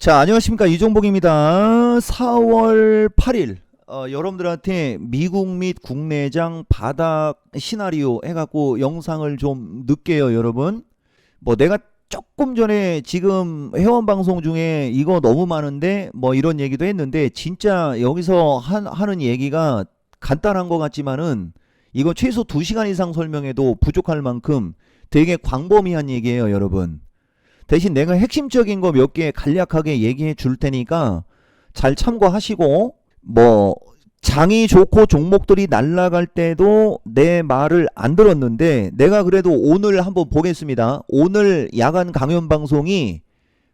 자, 안녕하십니까. 이종복입니다. 4월 8일 여러분들한테 미국 및 국내장 바닥 시나리오 해갖고 영상을 좀 늦게요, 여러분. 뭐 내가 조금 전에 지금 회원방송 중에 이거 너무 많은데 뭐 이런 얘기도 했는데, 진짜 여기서 하는 얘기가 간단한 것 같지만은 이거 최소 2시간 이상 설명해도 부족할 만큼 되게 광범위한 얘기예요, 여러분. 대신 내가 핵심적인 거 몇 개 간략하게 얘기해 줄 테니까 잘 참고하시고, 뭐 장이 좋고 종목들이 날아갈 때도 내 말을 안 들었는데 내가 그래도 오늘 한번 보겠습니다. 오늘 야간 강연 방송이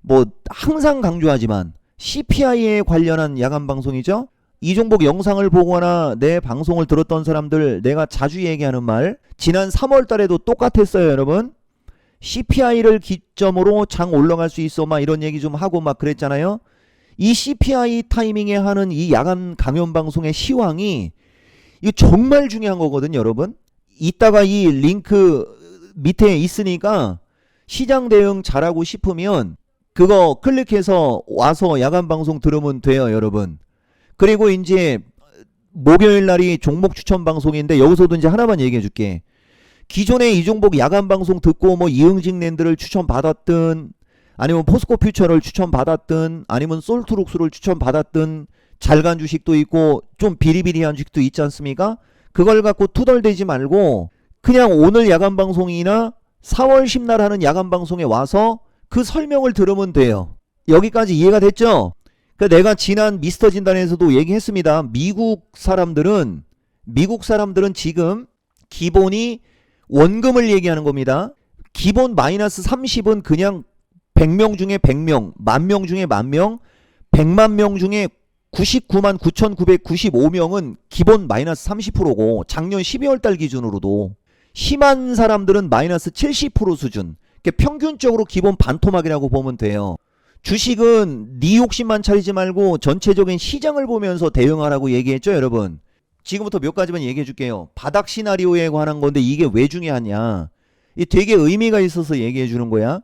뭐 항상 강조하지만 CPI에 관련한 야간 방송이죠. 이종복 영상을 보거나 내 방송을 들었던 사람들, 내가 자주 얘기하는 말 지난 3월 달에도 똑같았어요, 여러분. CPI를 기점으로 장 올라갈 수 있어 막 이런 얘기 좀 하고 막 그랬잖아요. 이 CPI 타이밍에 하는 이 야간 강연 방송의 시황이 이거 정말 중요한 거거든요, 여러분. 이따가 이 링크 밑에 있으니까 시장 대응 잘하고 싶으면 그거 클릭해서 와서 야간 방송 들으면 돼요, 여러분. 그리고 이제 목요일 날이 종목 추천 방송인데 여기서도 이제 하나만 얘기해 줄게. 기존에 이종복 야간 방송 듣고 뭐 이응직 랜드를 추천받았든, 아니면 포스코 퓨처를 추천받았든, 아니면 솔트룩스를 추천받았든, 잘간 주식도 있고 좀 비리비리한 주식도 있지 않습니까? 그걸 갖고 투덜대지 말고 그냥 오늘 야간 방송이나 4월 10날 하는 야간 방송에 와서 그 설명을 들으면 돼요. 여기까지 이해가 됐죠? 그러니까 내가 지난 미스터 진단에서도 얘기했습니다. 미국 사람들은 지금 기본이 원금을 얘기하는 겁니다. 기본 마이너스 30은 그냥 100명 중에 100명, 10,000명 중에 10,000명, 100만 명 중에 99만 9,995명은 기본 마이너스 30%고, 작년 12월 달 기준으로도 심한 사람들은 마이너스 70% 수준. 평균적으로 기본 반토막이라고 보면 돼요. 주식은 네 욕심만 차리지 말고 전체적인 시장을 보면서 대응하라고 얘기했죠, 여러분. 지금부터 몇 가지만 얘기해 줄게요. 바닥 시나리오에 관한 건데 이게 왜 중요하냐. 이 되게 의미가 있어서 얘기해 주는 거야.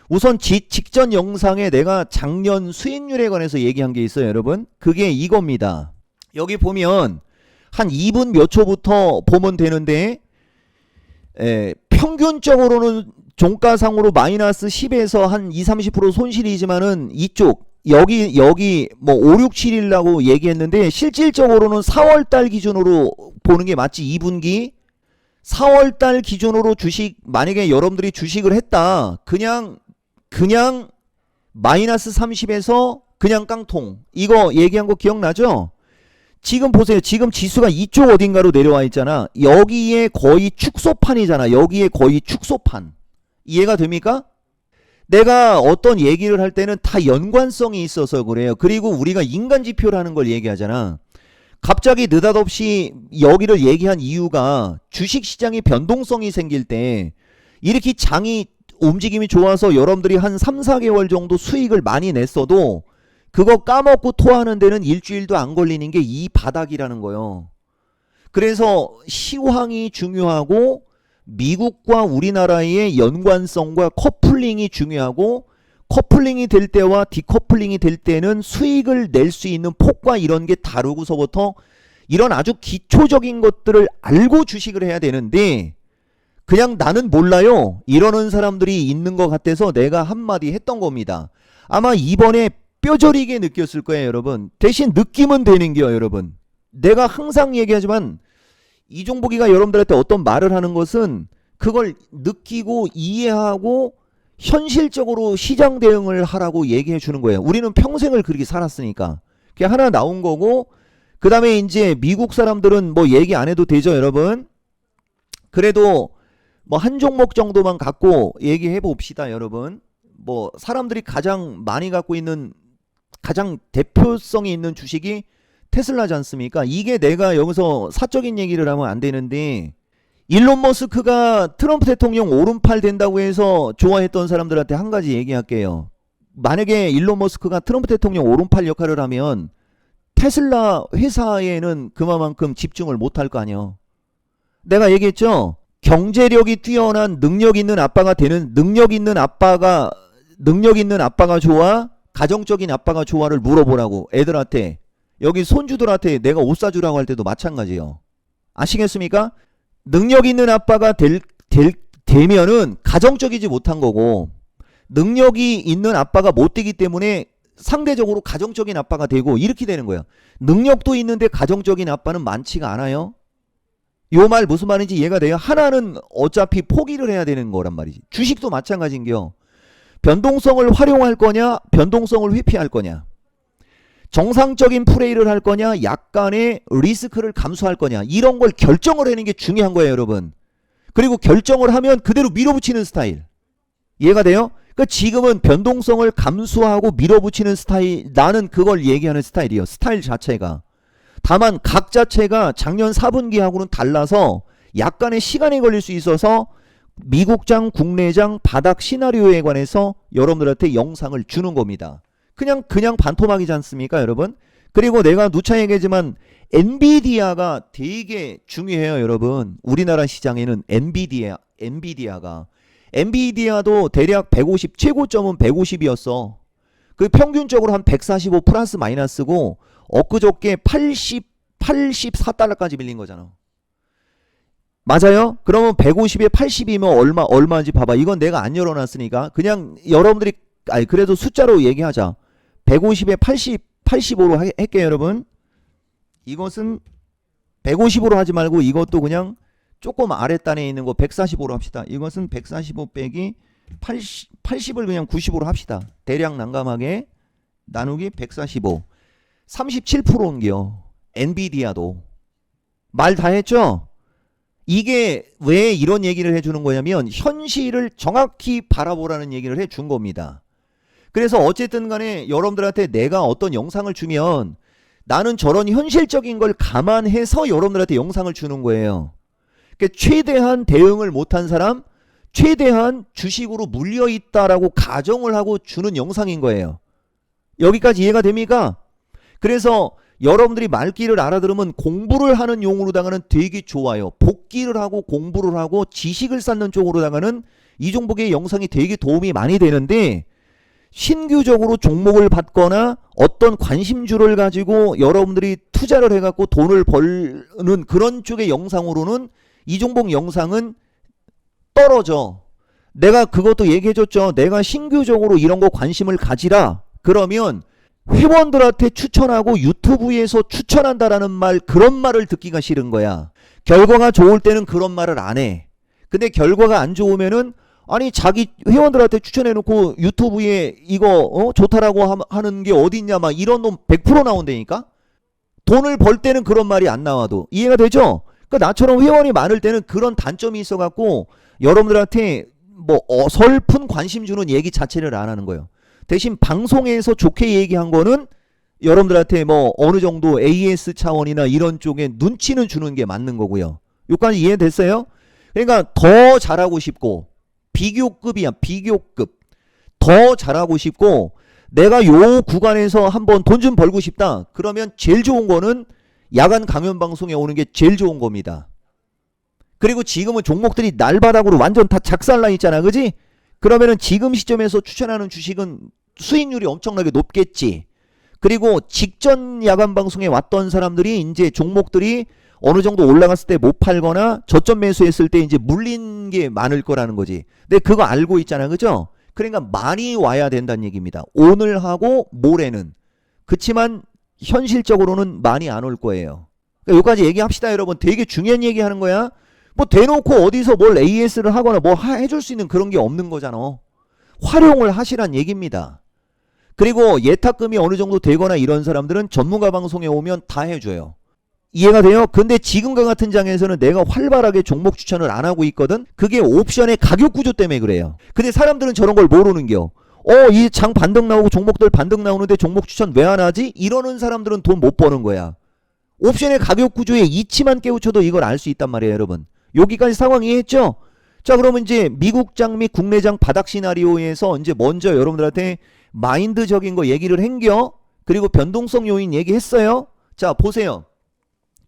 우선 직전 영상에 내가 작년 수익률에 관해서 얘기한 게 있어요, 여러분. 그게 이겁니다. 여기 보면 한 2분 몇 초부터 보면 되는데, 평균적으로는 종가상으로 마이너스 10에서 한 20-30% 손실이지만은 이쪽 여기 뭐 5, 6, 7일라고 얘기했는데 실질적으로는 4월달 기준으로 보는 게 맞지. 2분기 4월달 기준으로 주식, 만약에 여러분들이 주식을 했다, 그냥 마이너스 30에서 그냥 깡통, 이거 얘기한 거 기억나죠? 지금 보세요. 지금 지수가 이쪽 어딘가로 내려와 있잖아. 여기에 거의 축소판이잖아. 여기에 거의 축소판. 이해가 됩니까? 내가 어떤 얘기를 할 때는 다 연관성이 있어서 그래요. 그리고 우리가 인간지표라는 걸 얘기하잖아. 갑자기 느닷없이 여기를 얘기한 이유가 주식시장이 변동성이 생길 때 이렇게 장이 움직임이 좋아서 여러분들이 한 3-4개월 정도 수익을 많이 냈어도 그거 까먹고 토하는 데는 일주일도 안 걸리는 게 이 바닥이라는 거예요. 그래서 시황이 중요하고 미국과 우리나라의 연관성과 커플링이 중요하고, 커플링이 될 때와 디커플링이 될 때는 수익을 낼 수 있는 폭과 이런 게 다르고서부터 이런 아주 기초적인 것들을 알고 주식을 해야 되는데, 그냥 나는 몰라요 이러는 사람들이 있는 것 같아서 내가 한마디 했던 겁니다. 아마 이번에 뼈저리게 느꼈을 거예요, 여러분. 대신 느낌은 되는 게요, 여러분. 내가 항상 얘기하지만 이종복이가 여러분들한테 어떤 말을 하는 것은 그걸 느끼고 이해하고 현실적으로 시장 대응을 하라고 얘기해 주는 거예요. 우리는 평생을 그렇게 살았으니까. 그게 하나 나온 거고, 그 다음에 이제 미국 사람들은 뭐 얘기 안 해도 되죠, 여러분. 그래도 뭐 한 종목 정도만 갖고 얘기해 봅시다, 여러분. 뭐 사람들이 가장 많이 갖고 있는, 가장 대표성이 있는 주식이 테슬라지 않습니까? 이게 내가 여기서 사적인 얘기를 하면 안 되는데, 일론 머스크가 트럼프 대통령 오른팔 된다고 해서 좋아했던 사람들한테 한 가지 얘기할게요. 만약에 일론 머스크가 트럼프 대통령 오른팔 역할을 하면 테슬라 회사에는 그만큼 집중을 못할 거 아니에요. 내가 얘기했죠. 경제력이 뛰어난 능력 있는 아빠가 되는, 능력 있는 아빠가 좋아? 가정적인 아빠가 좋아를 물어보라고 애들한테. 여기 손주들한테 내가 옷 사주라고 할 때도 마찬가지예요. 아시겠습니까? 능력 있는 아빠가 되면은 가정적이지 못한 거고, 능력이 있는 아빠가 못 되기 때문에 상대적으로 가정적인 아빠가 되고 이렇게 되는 거예요. 능력도 있는데 가정적인 아빠는 많지가 않아요. 요 말 무슨 말인지 이해가 돼요? 하나는 어차피 포기를 해야 되는 거란 말이지. 주식도 마찬가지인겨. 변동성을 활용할 거냐, 변동성을 회피할 거냐. 정상적인 플레이를 할 거냐, 약간의 리스크를 감수할 거냐. 이런 걸 결정을 하는 게 중요한 거예요, 여러분. 그리고 결정을 하면 그대로 밀어붙이는 스타일. 이해가 돼요? 그러니까 지금은 변동성을 감수하고 밀어붙이는 스타일, 나는 그걸 얘기하는 스타일이에요. 스타일 자체가. 다만 각 자체가 작년 4분기하고는 달라서 약간의 시간이 걸릴 수 있어서 미국장, 국내장, 바닥 시나리오에 관해서 여러분들한테 영상을 주는 겁니다. 그냥 반토막이지 않습니까, 여러분? 그리고 내가 누차 얘기하지만 엔비디아가 되게 중요해요, 여러분. 우리나라 시장에는 엔비디아도 대략 150, 최고점은 150이었어. 그 평균적으로 한 145 플러스 마이너스고, 엊그저께 84달러까지 밀린 거잖아. 맞아요? 그러면 150에 80이면 얼마인지 봐봐. 이건 내가 안 열어놨으니까 그냥 여러분들이, 그래도 숫자로 얘기하자. 150에 85로 할게요, 여러분. 이것은 150으로 하지 말고 이것도 그냥 조금 아랫단에 있는 거 145로 합시다. 이것은 145 빼기 80을 그냥 90으로 합시다. 대략 난감하게 나누기 145. 37%인겨. 엔비디아도. 말 다 했죠? 이게 왜 이런 얘기를 해주는 거냐면 현실을 정확히 바라보라는 얘기를 해준 겁니다. 그래서 어쨌든 간에 여러분들한테 내가 어떤 영상을 주면 나는 저런 현실적인 걸 감안해서 여러분들한테 영상을 주는 거예요. 그러니까 최대한 대응을 못한 사람, 최대한 주식으로 물려있다라고 가정을 하고 주는 영상인 거예요. 여기까지 이해가 됩니까? 그래서 여러분들이 말귀를 알아들으면 공부를 하는 용어로다가는 되게 좋아요. 복기를 하고 공부를 하고 지식을 쌓는 쪽으로다가는 이 종목의 영상이 되게 도움이 많이 되는데, 신규적으로 종목을 받거나 어떤 관심주를 가지고 여러분들이 투자를 해갖고 돈을 버는 그런 쪽의 영상으로는 이 종목 영상은 떨어져. 내가 그것도 얘기해줬죠. 내가 신규적으로 이런 거 관심을 가지라. 그러면 회원들한테 추천하고 유튜브에서 추천한다라는 말, 그런 말을 듣기가 싫은 거야. 결과가 좋을 때는 그런 말을 안 해. 근데 결과가 안 좋으면은 아니 자기 회원들한테 추천해놓고 유튜브에 이거 좋다라고 하는 게 어디 있냐 막 이런 놈 100% 나온다니까. 돈을 벌 때는 그런 말이 안 나와도. 이해가 되죠? 그러니까 나처럼 회원이 많을 때는 그런 단점이 있어갖고 여러분들한테 뭐 어설픈 관심 주는 얘기 자체를 안 하는 거예요. 대신 방송에서 좋게 얘기한 거는 여러분들한테 뭐 어느 정도 AS 차원이나 이런 쪽에 눈치는 주는 게 맞는 거고요. 여기까지 이해됐어요? 그러니까 더 잘하고 싶고, 비교급이야, 비교급. 더 잘하고 싶고 내가 요 구간에서 한번 돈 좀 벌고 싶다. 그러면 제일 좋은 거는 야간 강연 방송에 오는 게 제일 좋은 겁니다. 그리고 지금은 종목들이 날바닥으로 완전 다 작살나 있잖아, 그지? 그러면은 지금 시점에서 추천하는 주식은 수익률이 엄청나게 높겠지. 그리고 직전 야간 방송에 왔던 사람들이 이제 종목들이 어느 정도 올라갔을 때 못 팔거나 저점 매수했을 때 이제 물린 게 많을 거라는 거지. 근데 그거 알고 있잖아, 그죠? 그러니까 많이 와야 된다는 얘기입니다. 오늘 하고 모레는. 그치만 현실적으로는 많이 안 올 거예요. 그러니까 여기까지 얘기합시다, 여러분. 되게 중요한 얘기 하는 거야. 뭐 대놓고 어디서 뭘 AS를 하거나 뭐 해줄 수 있는 그런 게 없는 거잖아. 활용을 하시란 얘기입니다. 그리고 예탁금이 어느 정도 되거나 이런 사람들은 전문가 방송에 오면 다 해줘요. 이해가 돼요? 근데 지금과 같은 장에서는 내가 활발하게 종목 추천을 안 하고 있거든. 그게 옵션의 가격 구조 때문에 그래요. 근데 사람들은 저런 걸 모르는겨. 이 장 반등 나오고 종목들 반등 나오는데 종목 추천 왜 안 하지? 이러는 사람들은 돈 못 버는 거야. 옵션의 가격 구조에 이치만 깨우쳐도 이걸 알 수 있단 말이에요, 여러분. 여기까지 상황 이해했죠? 자, 그러면 이제 미국장 및 국내장 바닥 시나리오에서 이제 먼저 여러분들한테 마인드적인 거 얘기를 한겨. 그리고 변동성 요인 얘기했어요. 자, 보세요.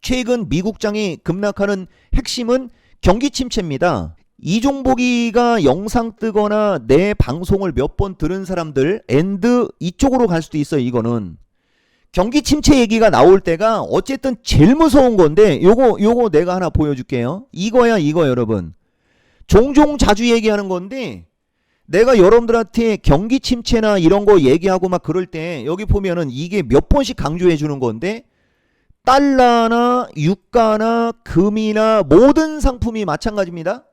최근 미국장이 급락하는 핵심은 경기 침체입니다. 이종복이가 영상 뜨거나 내 방송을 몇 번 들은 사람들 엔드 이쪽으로 갈 수도 있어요. 이거는 경기 침체 얘기가 나올 때가 어쨌든 제일 무서운 건데 요거 내가 하나 보여줄게요. 이거야 이거 여러분. 종종 자주 얘기하는 건데 내가 여러분들한테 경기 침체나 이런 거 얘기하고 막 그럴 때 여기 보면은 이게 몇 번씩 강조해 주는 건데 달러나 유가나 금이나 모든 상품이 마찬가지입니다.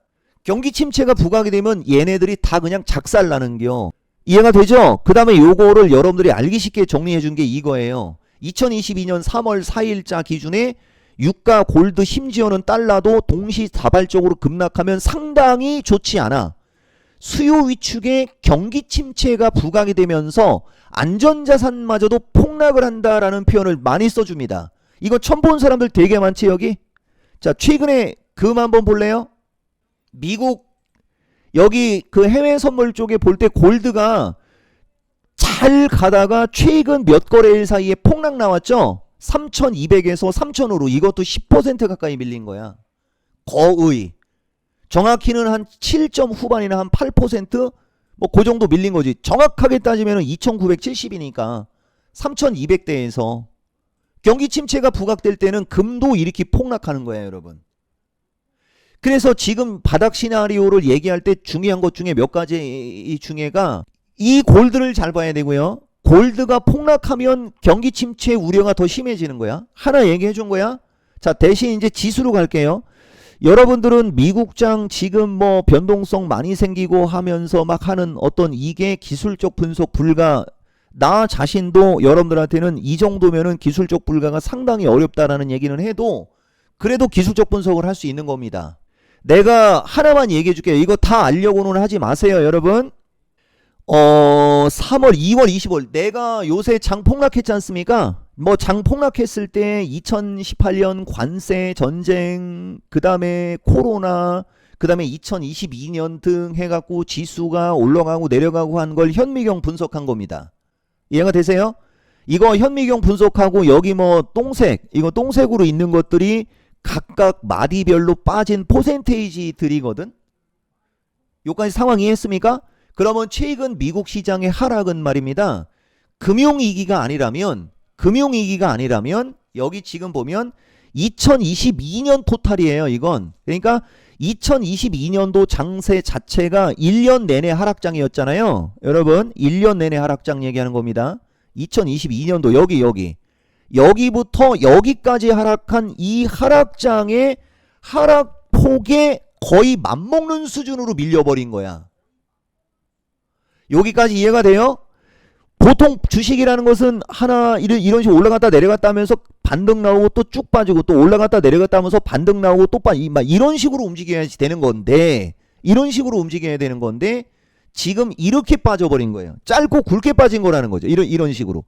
경기 침체가 부각이 되면 얘네들이 다 그냥 작살나는겨. 이해가 되죠? 그 다음에 요거를 여러분들이 알기 쉽게 정리해 준 게 이거예요. 2022년 3월 4일자 기준에 유가, 골드, 심지어는 달러도 동시다발적으로 급락하면 상당히 좋지 않아. 수요 위축에 경기 침체가 부각이 되면서 안전자산마저도 폭락을 한다라는 표현을 많이 써줍니다. 이거 처음 본 사람들 되게 많지 여기? 자, 최근에 금 한번 볼래요? 미국 여기 그 해외 선물 쪽에 볼 때 골드가 잘 가다가 최근 몇 거래일 사이에 폭락 나왔죠? 3,200에서 3,000으로 이것도 10% 가까이 밀린 거야. 거의. 정확히는 한 7점 후반이나 한 8%? 뭐 그 정도 밀린 거지. 정확하게 따지면 2,970이니까 3,200대에서 경기 침체가 부각될 때는 금도 이렇게 폭락하는 거예요, 여러분. 그래서 지금 바닥 시나리오를 얘기할 때 중요한 것 중에 몇 가지 중에가 이 골드를 잘 봐야 되고요. 골드가 폭락하면 경기 침체 우려가 더 심해지는 거야. 하나 얘기해 준 거야. 자, 대신 이제 지수로 갈게요. 여러분들은 미국장 지금 뭐 변동성 많이 생기고 하면서 막 하는 어떤 이게 기술적 분석 불가, 나 자신도 여러분들한테는 이 정도면은 기술적 불가가 상당히 어렵다라는 얘기는 해도 그래도 기술적 분석을 할 수 있는 겁니다. 내가 하나만 얘기해 줄게요. 이거 다 알려고는 하지 마세요, 여러분. 3월, 2월, 20월 내가 요새 장 폭락했지 않습니까? 뭐 장 폭락했을 때 2018년 관세 전쟁, 그 다음에 코로나, 그 다음에 2022년 등 해갖고 지수가 올라가고 내려가고 한 걸 현미경 분석한 겁니다. 이해가 되세요? 이거 현미경 분석하고 여기 뭐 똥색, 이거 똥색으로 있는 것들이 각각 마디별로 빠진 퍼센테이지들이거든. 요까지 상황 이해했습니까? 그러면 최근 미국 시장의 하락은 말입니다. 금융위기가 아니라면 여기 지금 보면 2022년 토탈이에요. 이건. 그러니까 2022년도 장세 자체가 1년 내내 하락장이었잖아요. 여러분 1년 내내 하락장 얘기하는 겁니다. 2022년도 여기부터 여기까지 하락한 이 하락장의 하락폭에 거의 맞먹는 수준으로 밀려버린 거야. 여기까지 이해가 돼요? 보통 주식이라는 것은 하나 이런 식으로 올라갔다 내려갔다 하면서 반등 나오고 또 쭉 빠지고 또 올라갔다 내려갔다 하면서 반등 나오고 또 막 이런 식으로 움직여야 되는 건데 지금 이렇게 빠져버린 거예요. 짧고 굵게 빠진 거라는 거죠. 이런 식으로.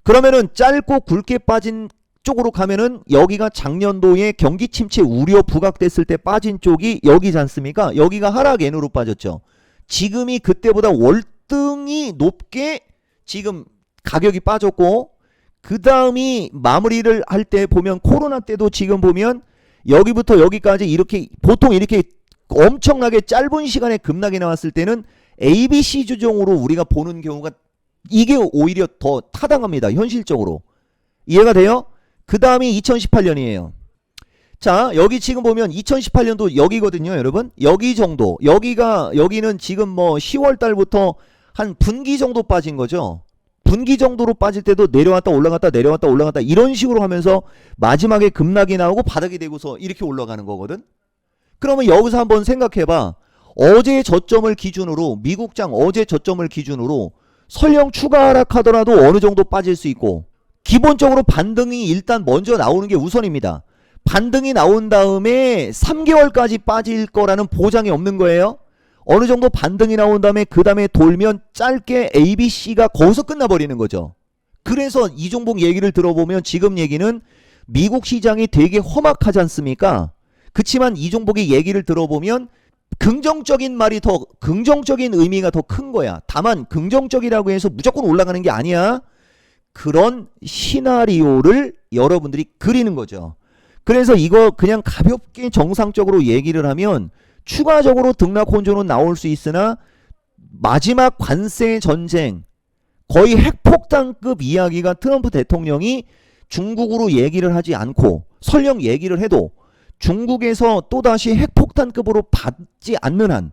그러면은 짧고 굵게 빠진 쪽으로 가면은 여기가 작년도에 경기 침체 우려 부각됐을 때 빠진 쪽이 여기지 않습니까? 여기가 하락 N으로 빠졌죠. 지금이 그때보다 월등히 높게 지금 가격이 빠졌고, 그 다음이 마무리를 할 때 보면 코로나 때도 지금 보면 여기부터 여기까지 이렇게 보통 이렇게 엄청나게 짧은 시간에 급락이 나왔을 때는 ABC 주종으로 우리가 보는 경우가 이게 오히려 더 타당합니다. 현실적으로. 이해가 돼요? 그 다음이 2018년이에요. 자, 여기 지금 보면 2018년도 여기거든요, 여러분. 여기 정도. 여기는 지금 뭐 10월 달부터 한 분기 정도 빠진 거죠. 분기 정도로 빠질 때도 내려왔다 올라갔다 내려왔다 올라갔다 이런 식으로 하면서 마지막에 급락이 나오고 바닥이 되고서 이렇게 올라가는 거거든. 그러면 여기서 한번 생각해봐. 어제 저점을 기준으로, 미국장 어제 저점을 기준으로 설령 추가 하락하더라도 어느 정도 빠질 수 있고, 기본적으로 반등이 일단 먼저 나오는 게 우선입니다. 반등이 나온 다음에 3개월까지 빠질 거라는 보장이 없는 거예요. 어느 정도 반등이 나온 다음에 그 다음에 돌면 짧게 ABC가 거기서 끝나버리는 거죠. 그래서 이종복 얘기를 들어보면 지금 얘기는 미국 시장이 되게 험악하지 않습니까? 그치만 이종복의 얘기를 들어보면 긍정적인 말이 더, 긍정적인 의미가 더 큰 거야. 다만 긍정적이라고 해서 무조건 올라가는 게 아니야. 그런 시나리오를 여러분들이 그리는 거죠. 그래서 이거 그냥 가볍게 정상적으로 얘기를 하면 추가적으로 등락 혼조는 나올 수 있으나 마지막 관세 전쟁 거의 핵폭탄급 이야기가 트럼프 대통령이 중국으로 얘기를 하지 않고 설령 얘기를 해도 중국에서 또다시 핵폭탄급으로 받지 않는 한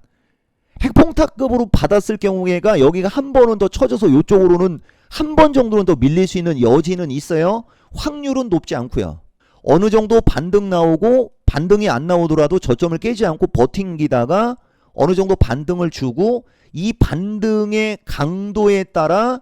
핵폭탄급으로 받았을 경우에가 여기가 한 번은 더 쳐져서 이쪽으로는 한 번 정도는 더 밀릴 수 있는 여지는 있어요. 확률은 높지 않고요. 어느 정도 반등 나오고 반등이 안 나오더라도 저점을 깨지 않고 버팅기다가 어느 정도 반등을 주고 이 반등의 강도에 따라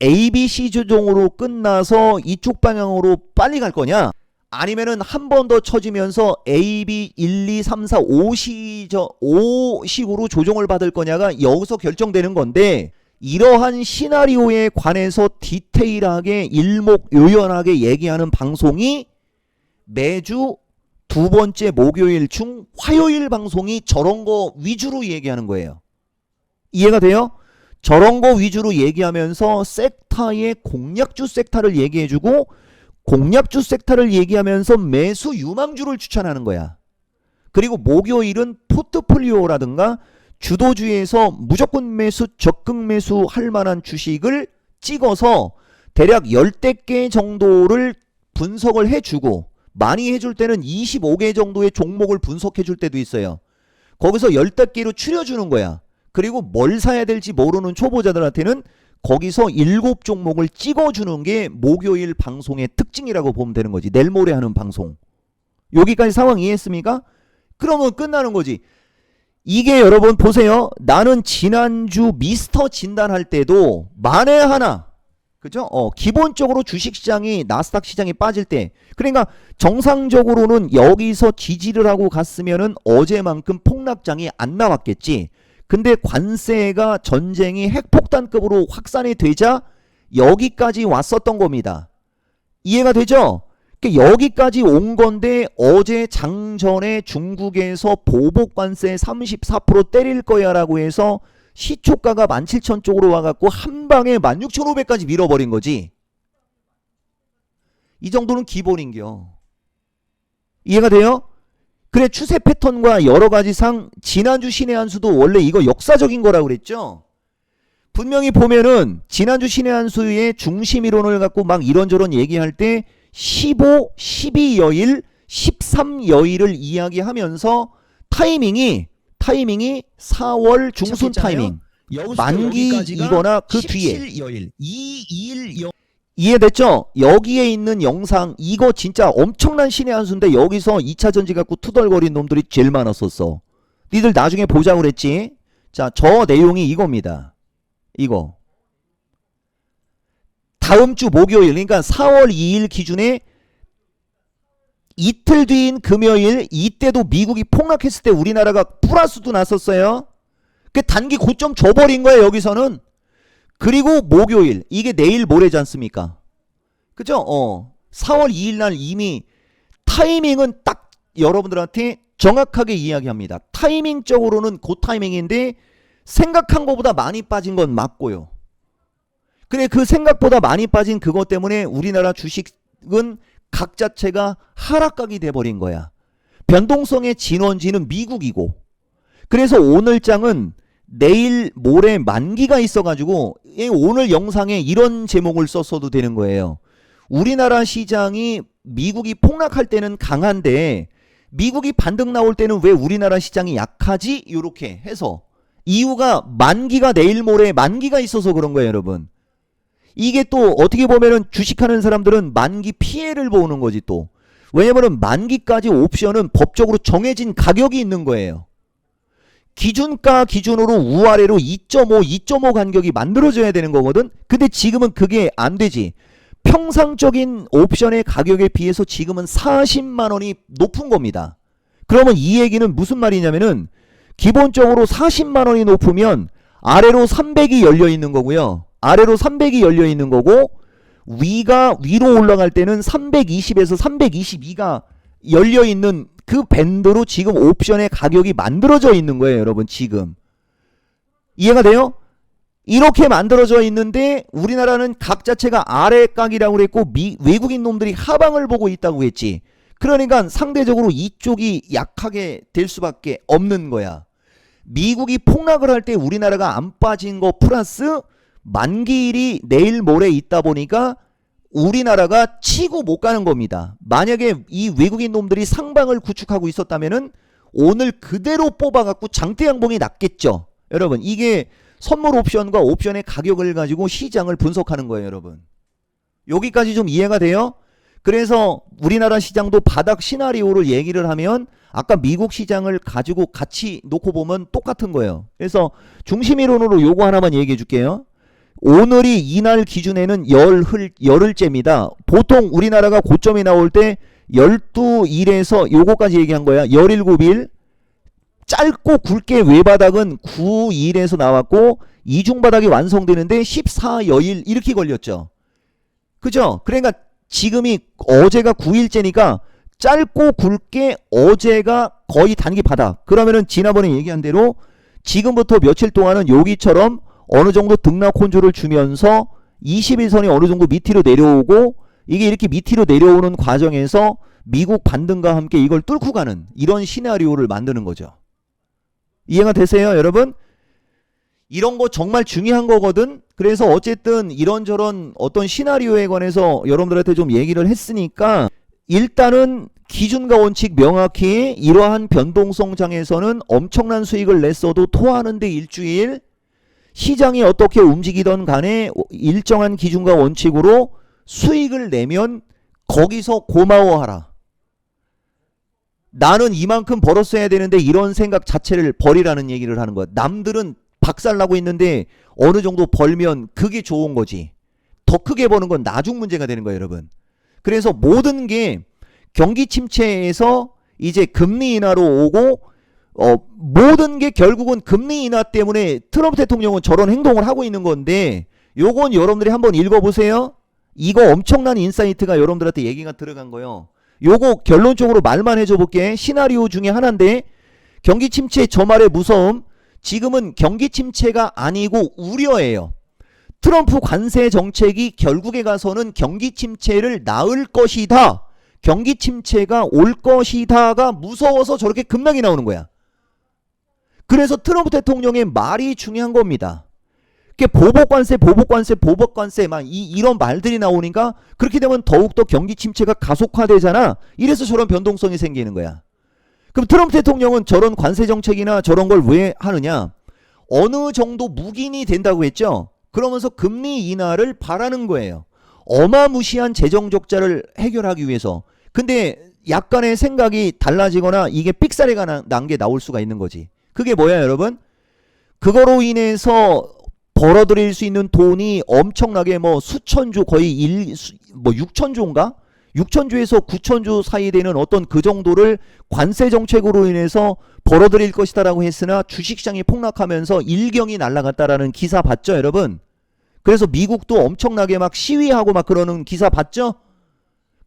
A, B, C 조정으로 끝나서 이쪽 방향으로 빨리 갈 거냐 아니면은 한 번 더 쳐지면서 A, B 1, 2, 3, 4, 5식으로 조정을 받을 거냐가 여기서 결정되는 건데 이러한 시나리오에 관해서 디테일하게 일목요연하게 얘기하는 방송이 매주 두 번째 목요일 중 화요일 방송이 저런 거 위주로 얘기하는 거예요. 이해가 돼요? 저런 거 위주로 얘기하면서 섹타의 공략주 섹타를 얘기해주고 공략주 섹타를 얘기하면서 매수 유망주를 추천하는 거야. 그리고 목요일은 포트폴리오라든가 주도주에서 무조건 매수, 적극 매수 할 만한 주식을 찍어서 대략 10개 정도를 분석을 해주고 많이 해줄 때는 25개 정도의 종목을 분석해 줄 때도 있어요. 거기서 15개로 추려주는 거야. 그리고 뭘 사야 될지 모르는 초보자들한테는 거기서 7종목을 찍어주는 게 목요일 방송의 특징이라고 보면 되는 거지. 내일 모레 하는 방송. 여기까지 상황 이해했습니까? 그러면 끝나는 거지. 이게 여러분 보세요. 나는 지난주 미스터 진단할 때도 만에 하나 그죠? 기본적으로 주식시장이 나스닥 시장이 빠질 때 그러니까 정상적으로는 여기서 지지를 하고 갔으면은 어제만큼 폭락장이 안 나왔겠지. 근데 관세가 전쟁이 핵폭탄급으로 확산이 되자 여기까지 왔었던 겁니다. 이해가 되죠? 여기까지 온 건데 어제 장전에 중국에서 보복관세 34% 때릴 거야 라고 해서 시초가가 17,000 쪽으로 와갖고 한 방에 16,500까지 밀어버린 거지. 이 정도는 기본인겨. 이해가 돼요? 그래 추세 패턴과 여러가지상 지난주 신의 한 수도 원래 이거 역사적인 거라고 그랬죠. 분명히 보면은 지난주 신의 한 수의 중심이론을 갖고 막 이런저런 얘기할 때 15, 12여일, 13여일을 이야기하면서 타이밍이 4월 중순 타이밍 만기이거나 그 뒤에 17여일 2일 이해됐죠? 여기에 있는 영상 이거 진짜 엄청난 신의 한 수인데 여기서 2차 전지 갖고 투덜거린 놈들이 제일 많았었어. 니들 나중에 보자고 그랬지? 자, 저 내용이 이겁니다. 이거 다음 주 목요일 그러니까 4월 2일 기준에 이틀 뒤인 금요일 이때도 미국이 폭락했을 때 우리나라가 플러스도 났었어요. 그 단기 고점 줘버린 거예요 여기서는. 그리고 목요일 이게 내일 모레지 않습니까? 그죠? 4월 2일 날 이미 타이밍은 딱 여러분들한테 정확하게 이야기합니다. 타이밍적으로는 그 타이밍인데 생각한 것보다 많이 빠진 건 맞고요. 그래 그 생각보다 많이 빠진 그것 때문에 우리나라 주식은 각 자체가 하락각이 돼버린 거야. 변동성의 진원지는 미국이고 그래서 오늘 장은 내일 모레 만기가 있어가지고 오늘 영상에 이런 제목을 썼어도 되는 거예요. 우리나라 시장이 미국이 폭락할 때는 강한데 미국이 반등 나올 때는 왜 우리나라 시장이 약하지? 이렇게 해서 이유가 만기가 내일 모레 만기가 있어서 그런 거예요 여러분. 이게 또 어떻게 보면은 주식하는 사람들은 만기 피해를 보는 거지 또. 왜냐면은 만기까지 옵션은 법적으로 정해진 가격이 있는 거예요. 기준가 기준으로 우아래로 2.5 간격이 만들어져야 되는 거거든. 근데 지금은 그게 안 되지. 평상적인 옵션의 가격에 비해서 지금은 40만 원이 높은 겁니다. 그러면 이 얘기는 무슨 말이냐면은 기본적으로 40만 원이 높으면 아래로 300이 열려 있는 거고요. 아래로 300이 열려 있는 거고 위로 올라갈 때는 320에서 322가 열려 있는 그 밴드로 지금 옵션의 가격이 만들어져 있는 거예요 여러분. 지금 이해가 돼요? 이렇게 만들어져 있는데 우리나라는 각 자체가 아래각이라고 그랬고 외국인 놈들이 하방을 보고 있다고 했지. 그러니까 상대적으로 이쪽이 약하게 될 수밖에 없는 거야. 미국이 폭락을 할 때 우리나라가 안 빠진 거 플러스 만기일이 내일 모레 있다 보니까 우리나라가 치고 못 가는 겁니다. 만약에 이 외국인 놈들이 상방을 구축하고 있었다면은 오늘 그대로 뽑아갖고 장대 양봉이 났겠죠. 여러분, 이게 선물 옵션과 옵션의 가격을 가지고 시장을 분석하는 거예요, 여러분. 여기까지 좀 이해가 돼요? 그래서 우리나라 시장도 바닥 시나리오를 얘기를 하면 아까 미국 시장을 가지고 같이 놓고 보면 똑같은 거예요. 그래서 중심 이론으로 요거 하나만 얘기해 줄게요. 오늘이 이날 기준에는 열흘째입니다. 보통 우리나라가 고점이 나올 때 12일에서 요거까지 얘기한 거야. 17일. 짧고 굵게 외바닥은 9일에서 나왔고 이중바닥이 완성되는데 14여일 이렇게 걸렸죠. 그죠? 그러니까 지금이 어제가 9일째니까 짧고 굵게 어제가 거의 단기 바닥. 그러면은 지난번에 얘기한 대로 지금부터 며칠 동안은 여기처럼 어느 정도 등락 혼조를 주면서 21선이 어느 정도 밑으로 내려오고 이게 이렇게 밑으로 내려오는 과정에서 미국 반등과 함께 이걸 뚫고 가는 이런 시나리오를 만드는 거죠. 이해가 되세요, 여러분? 이런 거 정말 중요한 거거든. 그래서 어쨌든 이런저런 어떤 시나리오에 관해서 여러분들한테 좀 얘기를 했으니까 일단은 기준과 원칙 명확히 이러한 변동성 장에서는 엄청난 수익을 냈어도 토하는데 일주일, 시장이 어떻게 움직이던 간에 일정한 기준과 원칙으로 수익을 내면 거기서 고마워하라. 나는 이만큼 벌었어야 되는데 이런 생각 자체를 버리라는 얘기를 하는 거야. 남들은 박살나고 있는데 어느 정도 벌면 그게 좋은 거지. 더 크게 버는 건 나중 문제가 되는 거예요, 여러분. 그래서 모든 게 경기 침체에서 이제 금리 인하로 오고 모든 게 결국은 금리 인하 때문에 트럼프 대통령은 저런 행동을 하고 있는 건데 요건 여러분들이 한번 읽어보세요. 이거 엄청난 인사이트가 여러분들한테 얘기가 들어간 거예요. 요거 결론적으로 말만 해줘 볼게. 시나리오 중에 하나인데 경기 침체 저 말의 무서움, 지금은 경기 침체가 아니고 우려예요. 트럼프 관세 정책이 결국에 가서는 경기 침체를 낳을 것이다. 경기 침체가 올 것이다가 무서워서 저렇게 급락이 나오는 거야. 그래서 트럼프 대통령의 말이 중요한 겁니다. 보복관세 막 이런 말들이 나오니까 그렇게 되면 더욱더 경기 침체가 가속화되잖아. 이래서 저런 변동성이 생기는 거야. 그럼 트럼프 대통령은 저런 관세 정책이나 저런 걸 왜 하느냐? 어느 정도 묵인이 된다고 했죠. 그러면서 금리 인하를 바라는 거예요. 어마무시한 재정 적자를 해결하기 위해서. 근데 약간의 생각이 달라지거나 이게 삑사리가 난 게 나올 수가 있는 거지. 그게 뭐야, 여러분? 그거로 인해서 벌어들일 수 있는 돈이 엄청나게 뭐 수천조, 거의 6천조인가? 6천조에서 9천조 사이 되는 어떤 그 정도를 관세 정책으로 인해서 벌어들일 것이다라고 했으나 주식시장이 폭락하면서 일경이 날아갔다라는 기사 봤죠, 여러분? 그래서 미국도 엄청나게 막 시위하고 막 그러는 기사 봤죠?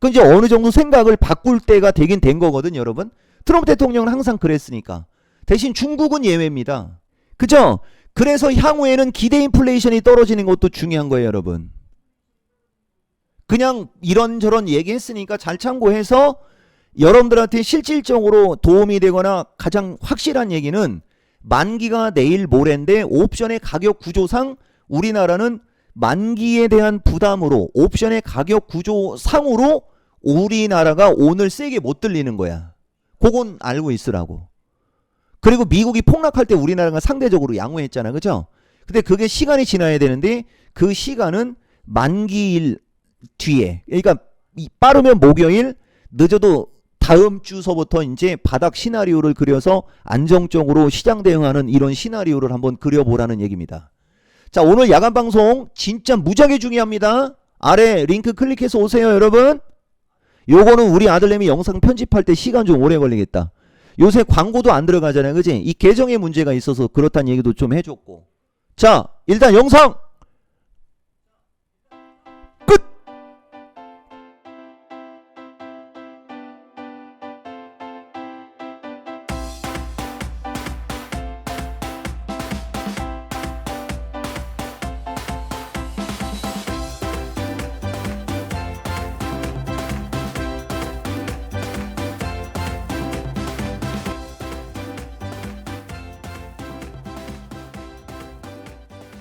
그 이제 어느 정도 생각을 바꿀 때가 되긴 된 거거든, 여러분. 트럼프 대통령은 항상 그랬으니까. 대신 중국은 예외입니다. 그죠? 그래서 향후에는 기대 인플레이션이 떨어지는 것도 중요한 거예요, 여러분. 그냥 이런저런 얘기했으니까 잘 참고해서 여러분들한테 실질적으로 도움이 되거나 가장 확실한 얘기는 만기가 내일 모레인데 옵션의 가격 구조상 우리나라는 만기에 대한 부담으로 옵션의 가격 구조상으로 우리나라가 오늘 세게 못 들리는 거야. 그건 알고 있으라고. 그리고 미국이 폭락할 때 우리나라가 상대적으로 양호했잖아, 그죠? 근데 그게 시간이 지나야 되는데 그 시간은 만기일 뒤에, 그러니까 빠르면 목요일, 늦어도 다음 주서부터 이제 바닥 시나리오를 그려서 안정적으로 시장 대응하는 이런 시나리오를 한번 그려보라는 얘기입니다. 자, 오늘 야간 방송 진짜 무지하게 중요합니다. 아래 링크 클릭해서 오세요, 여러분. 요거는 우리 아들내미 영상 편집할 때 시간 좀 오래 걸리겠다. 요새 광고도 안 들어가잖아요, 그지? 이 계정에 문제가 있어서 그렇다는 얘기도 좀 해줬고. 자, 일단 영상